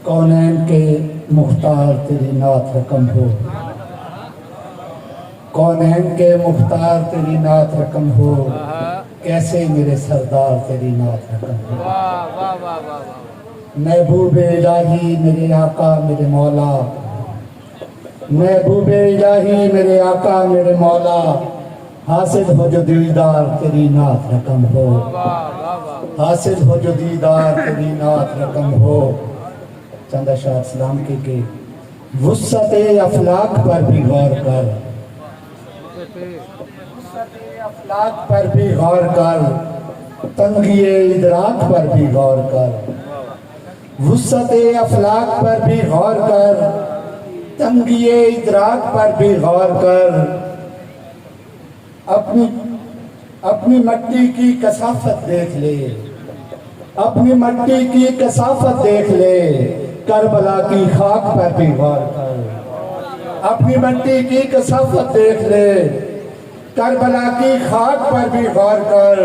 कौनैन के मुख्तार तेरी नात रकम हो, कौनैन के मुख्तार तेरी नात रकम हो, कैसे मेरे सरदार तेरी नात रकम हो। महबूब इलाही मेरे आका मेरे मौला, महबूब इलाही मेरे आका मेरे मौला, हासिल हो जो दीदार तेरी नात रकम हो, हासिल हो जो दीदार तेरी नात रकम हो। चंदा शाह सलाम के वुस्सते अफलाक पर भी गौर कर, वुस्सते अफलाक पर भी गौर कर, तंगिए इदराक पर भी गौर कर, वुस्सते अफलाक पर भी गौर कर, तंगिए इदराक पर भी गौर कर। अपनी मट्टी की कसाफत देख ले, अपनी मट्टी की कसाफत देख ले, करबला की खाक पर भी गौर कर। अपनी मट्टी की कसाफत देख ले, करबला की खाक पर भी गौर कर।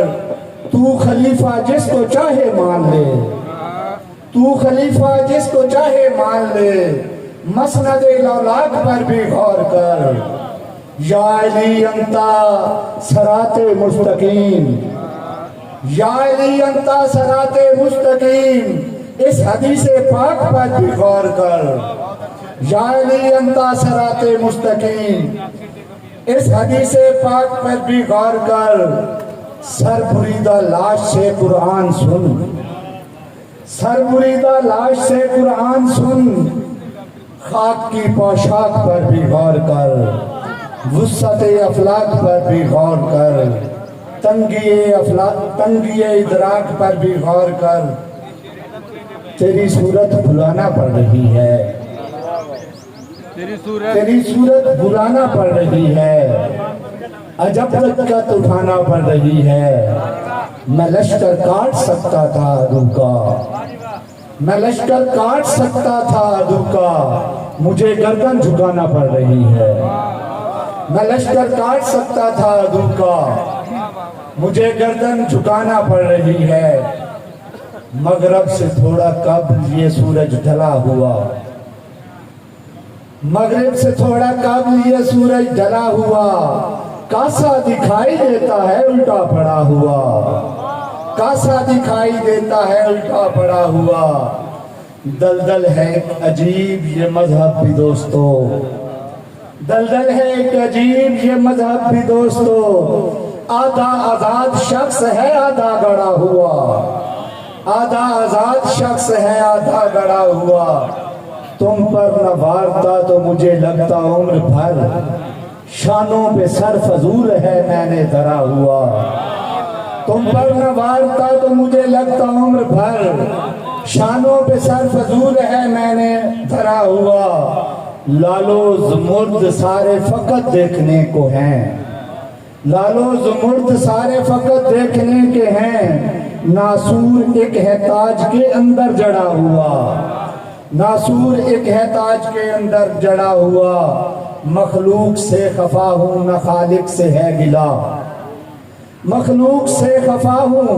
तू खलीफा जिसको चाहे मान ले, तू खलीफा जिसको चाहे मान ले, मसनद लौलाक पर भी गौर कर। या अली अंता सराते मुस्तकीम, या अली अंता सराते मुस्तकीम, इस हदीस पाक पर भी गौर कर। या अली अंता सराते मुस्तकीम, इस हदीस पाक पर भी गौर कर। सर बुरीदा लाश से कुरान सुन, सर बुरीदा लाश से कुरान सुन, खाक की पोशाक पर भी गौर कर, वुस्सते अफलाक पर भी गौर कर, तंगिए इदराक पर भी गौर कर। तेरी सूरत भुलाना पड़ रही है, तेरी सूरत भुलाना पड़ रही है, अजब दिक्कत उठाना पड़ रही है। मैं लश्कर काट सकता था अदू का, मैं लश्कर काट सकता था अदू का, मुझे गर्दन झुकाना पड़ रही है। मैं लश्कर काट सकता था अदू का, मुझे गर्दन झुकाना पड़ रही है। मगरब से थोड़ा कब्ल ये सूरज ढला हुआ, मगरिब से थोड़ा कब्ल ये सूरज ढला हुआ, कासा दिखाई देता है उल्टा पड़ा हुआ, कासा दिखाई देता है उल्टा पड़ा हुआ। दलदल है एक अजीब ये मजहब भी दोस्तों, दलदल है एक अजीब ये मजहब भी दोस्तों। आधा आजाद शख्स है आधा गड़ा हुआ, आधा आजाद शख्स है आधा गड़ा हुआ। तुम पर न वारता तो मुझे लगता उम्र भर, शानों पे सर फजूल है मैंने धरा हुआ। तुम पर न वारता तो मुझे लगता उम्र भर, शानों पे सर फजूल है मैंने धरा हुआ। लालो ज़ुमुर्द सारे फकत देखने को हैं, लालो ज़ुमुर्द सारे फकत देखने के हैं। नासूर एक है ताज के अंदर जड़ा हुआ, नासूर एक है ताज के अंदर जड़ा हुआ। मखलूक से खफा हूँ न खालिक से है गिला, मखलूक से खफा हूँ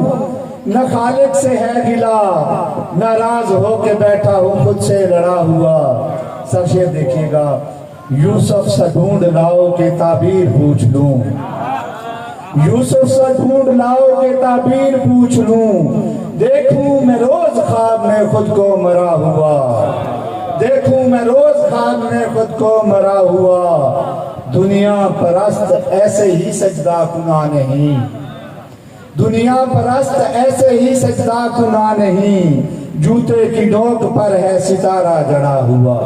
न खालिक से है गिला। नाराज होके बैठा हूँ खुद से लड़ा हुआ। सब शेर देखिएगा। यूसुफ से ढूंढ लाओ के ताबीर पूछ लूं, यूसुफ से ढूंढ लाओ के ताबीर पूछ लूं। देखूं मैं रोज ख्वाब में खुद को मरा हुआ, देखूं मैं रोज ख्वाब में खुद को मरा हुआ। दुनिया परस्त ऐसे ही सजदा कुना नहीं, दुनिया परस्त ऐसे ही सजदा कुना नहीं। जूते की नोक पर है सितारा जड़ा हुआ।